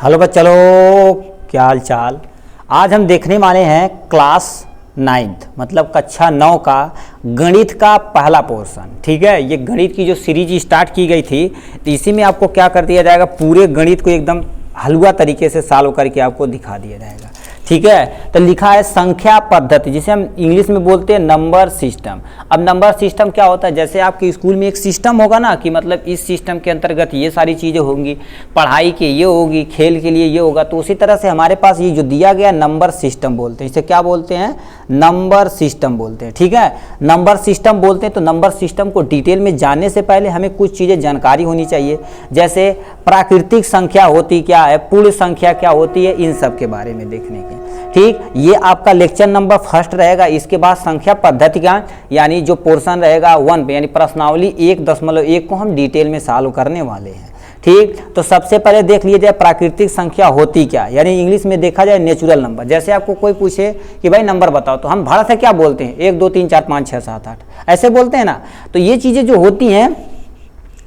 Hello बच्चों, क्या हाल चाल। आज हम देखने वाले हैं क्लास 9th मतलब कक्षा 9 का गणित का पहला पोर्शन। ठीक है, ये गणित की जो सीरीज स्टार्ट की गई थी तो इसी में आपको क्या कर दिया जाएगा, पूरे गणित को एकदम हलवा तरीके से सॉल्व करके आपको दिखा दिया जाएगा। ठीक है, तो लिखा है संख्या पद्धति, जिसे हम इंग्लिश में बोलते हैं नंबर सिस्टम। अब नंबर सिस्टम क्या होता है, जैसे आपके स्कूल में एक सिस्टम होगा ना कि मतलब इस सिस्टम के अंतर्गत ये सारी चीज़ें होंगी, पढ़ाई के ये होगी, खेल के लिए ये होगा, तो उसी तरह से हमारे पास ये जो दिया गया नंबर सिस्टम बोलते हैं। इसे क्या बोलते हैं, नंबर सिस्टम बोलते हैं। ठीक है, नंबर सिस्टम बोलते हैं। तो नंबर सिस्टम को डिटेल में जानने से पहले हमें कुछ चीज़ें जानकारी होनी चाहिए, जैसे प्राकृतिक संख्या होती क्या है, पूर्ण संख्या क्या होती है, इन सब के बारे में देखने के। ठीक, ये आपका लेक्चर नंबर फर्स्ट रहेगा। इसके बाद संख्या पद्धति का यानी जो पोर्शन रहेगा 1 पे, यानी प्रश्नावली 1.1 को हम डिटेल में सॉल्व करने वाले हैं। ठीक, तो सबसे पहले देख लीजिए जाए प्राकृतिक संख्या होती क्या, यानी इंग्लिश में देखा जाए नेचुरल नंबर। जैसे आपको कोई पूछे कि भाई नंबर बताओ, तो हम भड़ा से क्या बोलते हैं, 1 2 3 4 5 6 7 8 ऐसे बोलते हैं ना। तो ये चीज़ें जो होती हैं,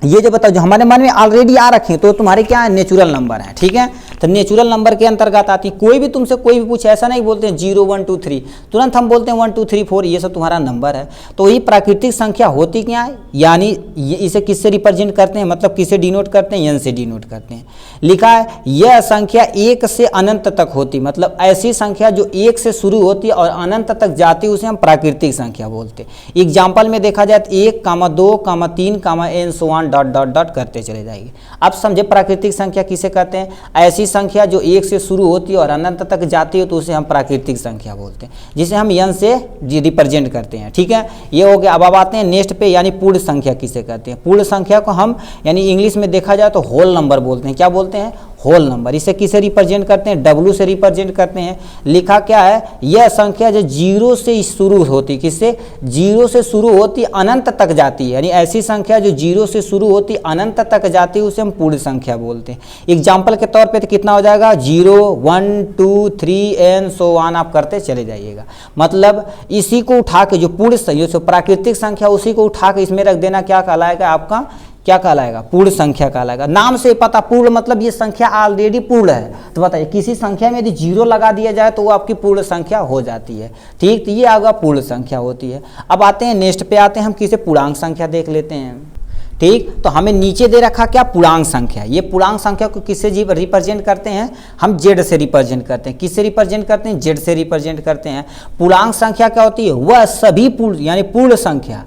ये जो बताओ जो हमारे मन में ऑलरेडी आ रखी है, तो तुम्हारे क्या है, नेचुरल नंबर है। ठीक है, तो नेचुरल नंबर के अंतर्गत आती है। कोई भी तुमसे कोई भी पूछे, ऐसा नहीं बोलते हैं 0 1 2 3, तुरंत हम बोलते हैं 1 2 3 4, ये सब तुम्हारा नंबर है। तो ये प्राकृतिक संख्या होती क्या है, यानी इसे किससे रिप्रेजेंट करते हैं, मतलब किससे डिनोट करते हैं, n से डिनोट करते हैं। लिखा है यह संख्या 1 से अनंत तक होती, मतलब ऐसी संख्या जो 1 से शुरू होती है और अनंत तक जाती है, उसे हम प्राकृतिक संख्या बोलते हैं। एग्जाम्पल में देखा जाए तो 1, 2, 3, n so on dot dot dot करते चले जाएंगे। अब समझे प्राकृतिक संख्या किसे कहते हैं, ऐसी संख्या जो 1 से शुरू होती है और अनंत तक जाती है, तो उसे हम प्राकृतिक संख्या बोलते हैं, जिसे हम n से रिप्रेजेंट करते हैं। ठीक है, ये हो गया। अब आते हैं नेक्स्ट पे, यानी पूर्ण संख्या किसे कहते हैं। पूर्ण संख्या को हम यानी इंग्लिश में देखा जाए तो होल नंबर बोलते हैं। क्या बोलते हैं, होल नंबर। इसे किसे रिप्रेजेंट करते हैं, W से रिप्रेजेंट करते हैं। लिखा क्या है, यह संख्या जो 0 से शुरू होती, किससे, 0 से शुरू होती अनंत तक जाती है, यानी ऐसी संख्या जो 0 से शुरू होती अनंत तक जाती है, उसे हम पूर्ण संख्या बोलते हैं। एग्जाम्पल के तौर पे तो कितना हो जाएगा, 0 1 2 3 n so on आप करते चले जाइएगा। मतलब इसी को उठा के जो पूर्ण जो प्राकृतिक संख्या, उसी को उठा के इसमें रख देना, क्या कहलाएगा आपका, क्या कहलाएगा, पूर्ण संख्या कहलाएगा। नाम से पता, पूर्ण मतलब ये संख्या ऑलरेडी पूर्ण है। तो बताइए किसी संख्या में यदि 0 लगा दिया जाए तो वो आपकी पूर्ण संख्या हो जाती है। ठीक, तो ये आगे पूर्ण संख्या होती है। अब आते हैं नेक्स्ट पे, आते हैं हम किसे, पूर्णांक संख्या देख लेते हैं। ठीक, तो हमें नीचे दे रखा क्या, पूर्णांक संख्या। ये पूर्णांक संख्या को किससे रिप्रेजेंट करते हैं, हम z से रिप्रेजेंट करते हैं। किससे रिप्रेजेंट करते हैं, z से रिप्रेजेंट करते हैं। पूर्णांक संख्या क्या होती है, वह सभी पूर्ण यानी पूर्ण संख्या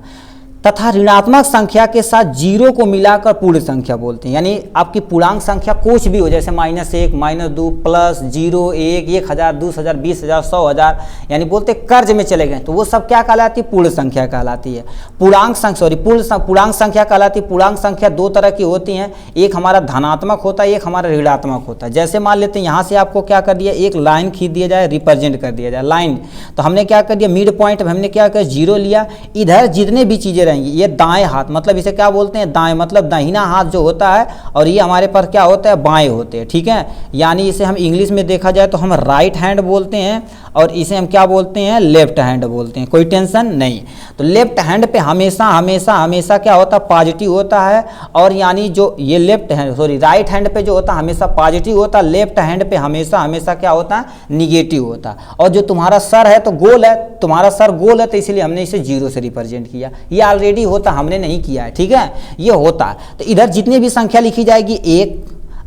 तथा ऋणात्मक संख्या के साथ 0 को मिलाकर पूर्ण संख्या बोलते हैं। यानी आपकी पूर्णांक संख्या कुछ भी हो, जैसे -1 -2 +0 1 1000 2000 20000 100,000, यानी बोलते कर्ज में चले गए, तो वो सब क्या कहलाती है, पूर्ण संख्या कहलाती है। पूर्णांक संख्या पूर्णांक संख्या कहलाती है। पूर्णांक संख्या दो तरह की होती हैं, एक हमारा धनात्मक होता है, एक हमारा ऋणात्मक होता है। जैसे मान लेते हैं यहाँ से आपको क्या कर दिया, एक लाइन खींच दिया जाए, रिप्रेजेंट कर दिया जाए लाइन, तो हमने क्या कर दिया, मिड पॉइंट हमने क्या कर 0 लिया। इधर जितने भी चीज़ें ये दाएं हाथ, मतलब इसे क्या बोलते हैं, दाएं मतलब दाहिना हाथ जो होता है, और ये हमारे पर क्या होता है, बाएं होते हैं। ठीक है, यानी इसे हम इंग्लिश में देखा जाए तो हम राइट हैंड बोलते हैं, और इसे हम क्या बोलते हैं, लेफ्ट हैंड बोलते हैं। कोई टेंशन नहीं। तो लेफ्ट हैंड पे हमेशा हमेशा हमेशा क्या होता है, पॉजिटिव होता है। और यानी जो ये लेफ्ट हैंड राइट हैंड पे जो होता है हमेशा पॉजिटिव होता है, लेफ्ट हैंड पे हमेशा हमेशा क्या होता है, निगेटिव होता है। और जो तुम्हारा सर है तो गोल है, तुम्हारा सर गोल है, तो इसलिए हमने इसे 0 से रिप्रेजेंट किया। ये ऑलरेडी होता, हमने नहीं किया है। ठीक है, ये होता है। तो इधर जितनी भी संख्या लिखी जाएगी 1,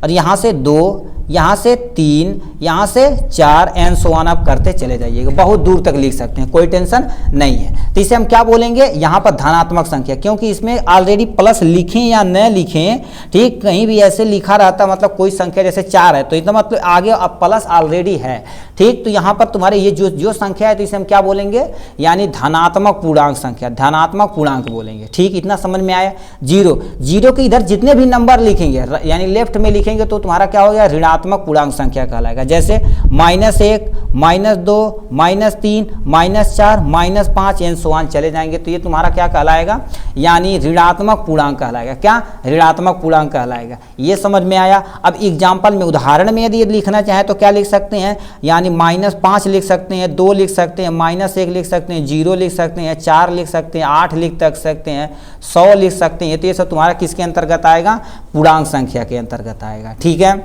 और यहाँ से 2, यहाँ से 3, यहाँ से 4 n so on आप करते चले जाइएगा, बहुत दूर तक लिख सकते हैं, कोई टेंशन नहीं है। तो इसे हम क्या बोलेंगे, यहाँ पर धनात्मक संख्या, क्योंकि इसमें ऑलरेडी प्लस लिखें या न लिखें, ठीक, कहीं भी ऐसे लिखा रहता, मतलब कोई संख्या जैसे 4 है तो इसका मतलब आगे अब प्लस ऑलरेडी है। ठीक, तो यहाँ पर तुम्हारे ये जो संख्या है, तो इसे हम क्या बोलेंगे, यानी धनात्मक पूर्णांक संख्या, धनात्मक पूर्णांक बोलेंगे। ठीक, इतना समझ में आया। 0 के इधर जितने भी नंबर लिखेंगे, यानी लेफ्ट में लिखेंगे, तो तुम्हारा क्या हो गया, ऋणात्मक पूर्णांक संख्या कहलाएगा। जैसे -1 -2 -3 -4 -5 n so on चले जाएंगे, तो ये तुम्हारा क्या कहलाएगा, यानी ऋणात्मक पूर्णांक कहलाएगा। क्या, ऋणात्मक पूर्णांक कहलाएगा। ये समझ में आया। अब एग्जाम्पल में, उदाहरण में यदि लिखना चाहें तो क्या लिख सकते हैं, यानी -5 लिख सकते हैं, 2 लिख सकते हैं, -1 लिख सकते हैं, 0 लिख सकते हैं, 4 लिख सकते हैं, 8 लिख सकते हैं, 100 लिख सकते हैं। तो ये सब तुम्हारा किसके अंतर्गत आएगा, पूर्णांक संख्या के अंतर्गत आएगा। ठीक है,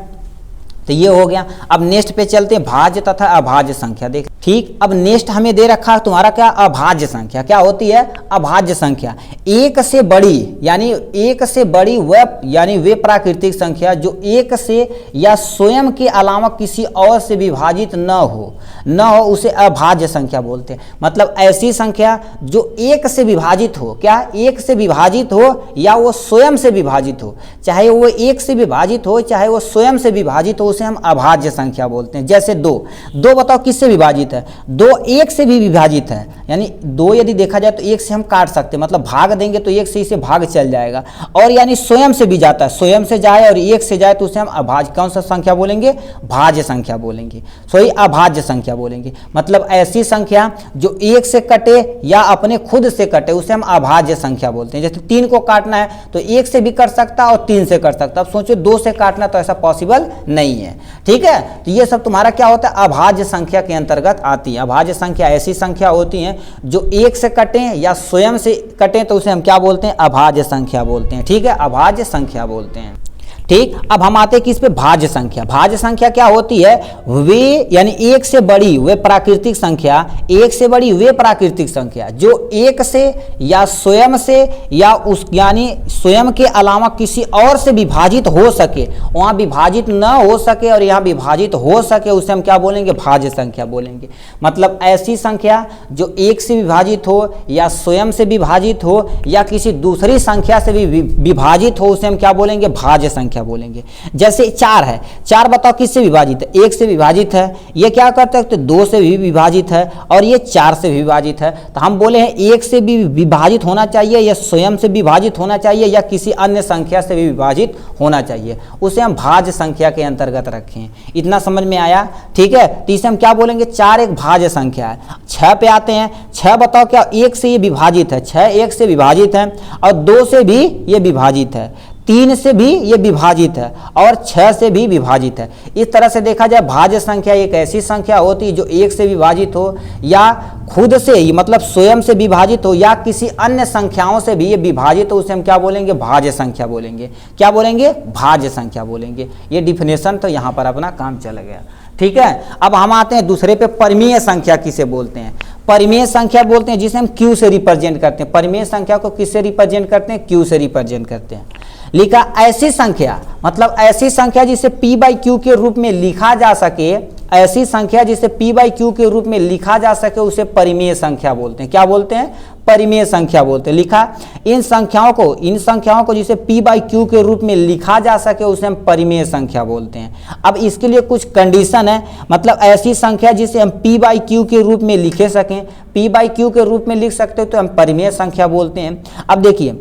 तो ये हो गया। अब नेक्स्ट पे चलते हैं, भाज्य तथा अभाज्य संख्या। देख ठीक, अब नेक्स्ट हमें दे रखा तुम्हारा क्या, अभाज्य संख्या। क्या होती है अभाज्य संख्या? एक से बड़ी, यानी एक से बड़ी वह, यानी वे प्राकृतिक संख्या जो एक से या स्वयं के अलावा किसी और से विभाजित न हो उसे अभाज्य संख्या बोलते हैं। मतलब ऐसी संख्या जो एक से विभाजित हो, क्या एक से विभाजित हो या वो स्वयं से विभाजित हो, चाहे वो एक से विभाजित हो चाहे वो स्वयं से विभाजित हो, उसे हम अभाज्य संख्या बोलते हैं। जैसे दो बताओ किससे विभाजित है? दो एक से भी विभाजित है, यानी दो यदि देखा जाए तो एक से हम काट सकते हैं, मतलब भाग देंगे तो एक से इसे भाग चल जाएगा। और यानी स्वयं से भी जाता है, स्वयं से जाए और एक से जाए तो उसे हम अभाज्य, कौन सा संख्या बोलेंगे? भाज्य संख्या बोलेंगे। सॉरी, अभाज्य संख्या बोलेंगे। मतलब ऐसी संख्या जो एक से कटे या अपने खुद से कटे उसे हम अभाज्य संख्या बोलते हैं। जैसे 3 को काटना है तो एक से भी कर सकता और 3 से कर सकता। अब सोचो 2 से काटना तो ऐसा पॉसिबल नहीं है। ठीक है, तो ये सब तुम्हारा क्या होता है? अभाज्य संख्या के अंतर्गत आती है। अभाज्य संख्या ऐसी संख्या होती है जो एक से कटे या स्वयं से कटे तो उसे हम क्या बोलते हैं? अभाज्य संख्या बोलते हैं। ठीक है, अभाज्य संख्या बोलते हैं। ठीक, अब हम आते हैं किस पे? भाज्य संख्या। भाज्य संख्या क्या होती है? वे, यानी एक से बड़ी वे प्राकृतिक संख्या, एक से बड़ी वे प्राकृतिक संख्या जो एक से या स्वयं से या उस, यानी स्वयं के अलावा किसी और से विभाजित हो सके, वहाँ विभाजित न हो सके और यहाँ विभाजित हो सके, उसे हम क्या बोलेंगे? भाज्य संख्या बोलेंगे। मतलब ऐसी संख्या जो एक से विभाजित हो या स्वयं से विभाजित हो या किसी दूसरी संख्या से भी विभाजित हो, उसे हम क्या बोलेंगे? भाज्य संख्या बोलेंगे। जैसे 4 है, 4 बताओ किससे विभाजित है? एक से विभाजित है। ये क्या करते हैं? तो 2 से भी विभाजित है और ये 4 से भी विभाजित है। तो हम बोले हैं एक से भी विभाजित होना चाहिए या स्वयं से विभाजित होना चाहिए या किसी अन्य संख्या से भी विभाजित होना चाहिए, उसे हम भाज्य संख्या के अंतर्गत रखें। इतना समझ में आया? ठीक है, तो इसे हम क्या बोलेंगे? 4 एक भाज्य संख्या है। 6 पे आते हैं। 6 बताओ क्या एक से ये विभाजित है? 6 एक से विभाजित है और 2 से भी ये विभाजित है, 3 से भी ये विभाजित है और 6 से भी विभाजित है। इस तरह से देखा जाए भाज्य संख्या एक ऐसी संख्या होती है जो एक से विभाजित हो या खुद से ही, मतलब स्वयं से विभाजित हो या किसी अन्य संख्याओं से भी ये विभाजित हो, उसे हम क्या बोलेंगे? भाज्य संख्या बोलेंगे। क्या बोलेंगे? भाज्य संख्या बोलेंगे। ये डिफिनेशन तो यहाँ पर अपना काम चला गया। ठीक है, अब हम आते हैं दूसरे पे, परिमेय संख्या किसे बोलते हैं? परिमेय संख्या बोलते हैं जिसे हम क्यू से रिप्रेजेंट करते हैं। परिमेय संख्या को किससे रिप्रेजेंट करते हैं? क्यू से रिप्रेजेंट करते हैं। लिखा ऐसी संख्या, मतलब ऐसी संख्या जिसे p बाई क्यू के रूप में लिखा जा सके, ऐसी संख्या जिसे p बाई क्यू के रूप में लिखा जा सके उसे परिमेय संख्या बोलते हैं। क्या बोलते हैं? परिमेय संख्या बोलते हैं। लिखा इन संख्याओं को जिसे p बाई क्यू के रूप में लिखा जा सके उसे हम परिमेय संख्या बोलते हैं। अब इसके लिए कुछ कंडीशन है, मतलब ऐसी संख्या जिसे हम p बाई क्यू के रूप में लिखे सकें, p बाई क्यू के रूप में लिख सकते हो तो हम परिमेय संख्या बोलते हैं। अब देखिए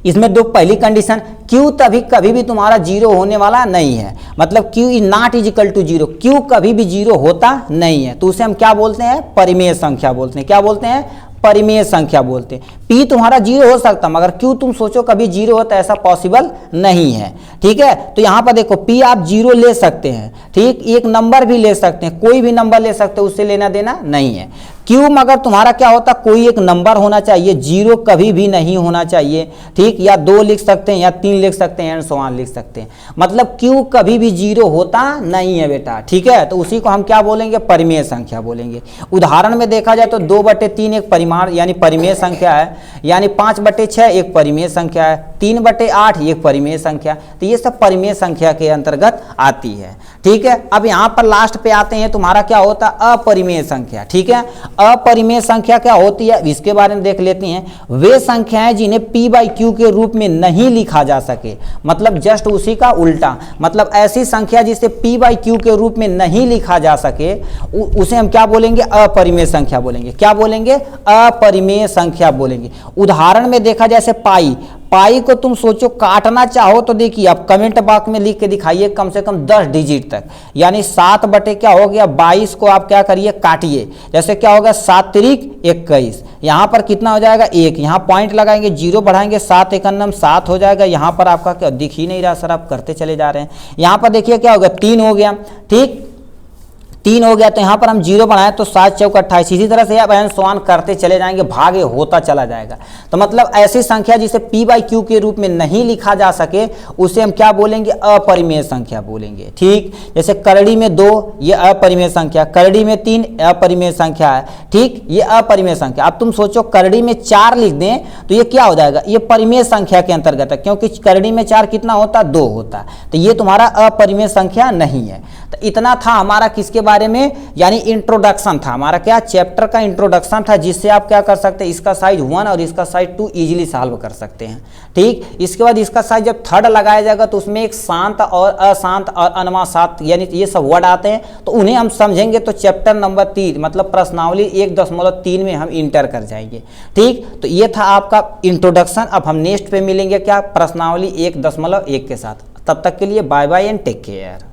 इसमें दो, पहली कंडीशन, q तभी कभी भी तुम्हारा 0 होने वाला नहीं है, मतलब q is not equal to 0, q कभी भी 0 होता नहीं है, तो उसे हम क्या बोलते हैं? परिमेय संख्या बोलते हैं। क्या बोलते हैं? परिमेय संख्या बोलते हैं। p तुम्हारा 0 हो सकता मगर q तुम सोचो कभी 0 होता, ऐसा पॉसिबल नहीं है। ठीक है, तो यहाँ पर देखो p आप 0 ले सकते हैं, ठीक, एक नंबर भी ले सकते हैं, कोई भी नंबर ले सकते हो, उससे लेना देना नहीं है। q मगर तुम्हारा क्या होता? कोई एक नंबर होना चाहिए, 0 कभी भी नहीं होना चाहिए। ठीक, या 2 लिख सकते हैं या 3 लिख सकते हैं एंड सो ऑन लिख सकते हैं, मतलब q कभी भी 0 होता नहीं है बेटा। ठीक है, तो उसी को हम क्या बोलेंगे? परिमेय संख्या बोलेंगे। उदाहरण में देखा जाए तो 2/3 एक परिमाण यानी परिमेय संख्या है, यानी 5/6 एक परिमेय संख्या है, 3/8 एक परिमेय संख्या, तो ये सब परिमेय संख्या के अंतर्गत आती है। ठीक है, अब यहाँ पर लास्ट पे आते हैं, तुम्हारा क्या होता? अपरिमेय संख्या। ठीक है, अपरिमेय संख्या क्या होती है इसके बारे में देख लेते हैं। वे संख्याएं जिन्हें p बाई क्यू के रूप में नहीं लिखा जा सके, मतलब जस्ट उसी का उल्टा, मतलब ऐसी संख्या जिसे p बाई क्यू के रूप में नहीं लिखा जा सके उसे हम क्या बोलेंगे? अपरिमेय संख्या बोलेंगे। क्या बोलेंगे? अपरिमेय संख्या बोलेंगे। उदाहरण में देखा जैसे पाई को तुम सोचो काटना चाहो तो देखिए आप कमेंट बॉक्स में लिख के दिखाइए कम से कम 10 डिजिट तक, यानी 7 बटे क्या हो गया 22 को आप क्या करिए? काटिए। जैसे क्या होगा? 7 तिरिक 21, यहाँ पर कितना हो जाएगा? 1, यहाँ पॉइंट लगाएंगे, 0 बढ़ाएंगे, 7 एकन्नम 7 हो जाएगा। यहाँ पर आपका क्या दिख ही नहीं रहा सर, आप करते चले जा रहे हैं। यहाँ पर देखिए क्या होगा? 3 हो गया। ठीक, 3 हो गया, तो यहाँ पर हम 0 बनाए तो 7 चौक 28। इसी तरह से आप एंड सो ऑन करते चले जाएंगे, भागे होता चला जाएगा। तो मतलब ऐसी संख्या जिसे p बाई क्यू के रूप में नहीं लिखा जा सके उसे हम क्या बोलेंगे, अपरिमेय संख्या बोलेंगे। ठीक, जैसे करड़ी में 2 ये अपरिमेय संख्या, करड़ी में 3 अपरिमेय संख्या है। ठीक, ये अपरिमेय संख्या। अब तुम सोचो करड़ी में 4 लिख दें तो ये क्या हो जाएगा, ये परिमेय संख्या के अंतर्गत है, क्योंकि करड़ी में 4 कितना होता है, 2 होता है। तो ये तुम्हारा अपरिमेय संख्या नहीं है। तो इतना था हमारा किसके बारे में, यानी इंट्रोडक्शन था हमारा, क्या चैप्टर का इंट्रोडक्शन था, जिससे आप क्या कर सकते हैं, इसका साइज 1 और इसका साइज 2 इजीली सॉल्व कर सकते हैं। ठीक, इसके बाद इसका साइज जब थर्ड लगाया जाएगा तो उसमें एक शांत और अशांत और अनुमासात यानी ये सब वर्ड आते हैं, तो उन्हें हम समझेंगे तो चैप्टर नंबर 3 मतलब प्रश्नावली 1.3 में हम इंटर कर जाएंगे। ठीक, तो ये था आपका इंट्रोडक्शन। अब हम नेक्स्ट पे मिलेंगे क्या, प्रश्नावली 1.1 के साथ। तब तक के लिए bye bye and take care.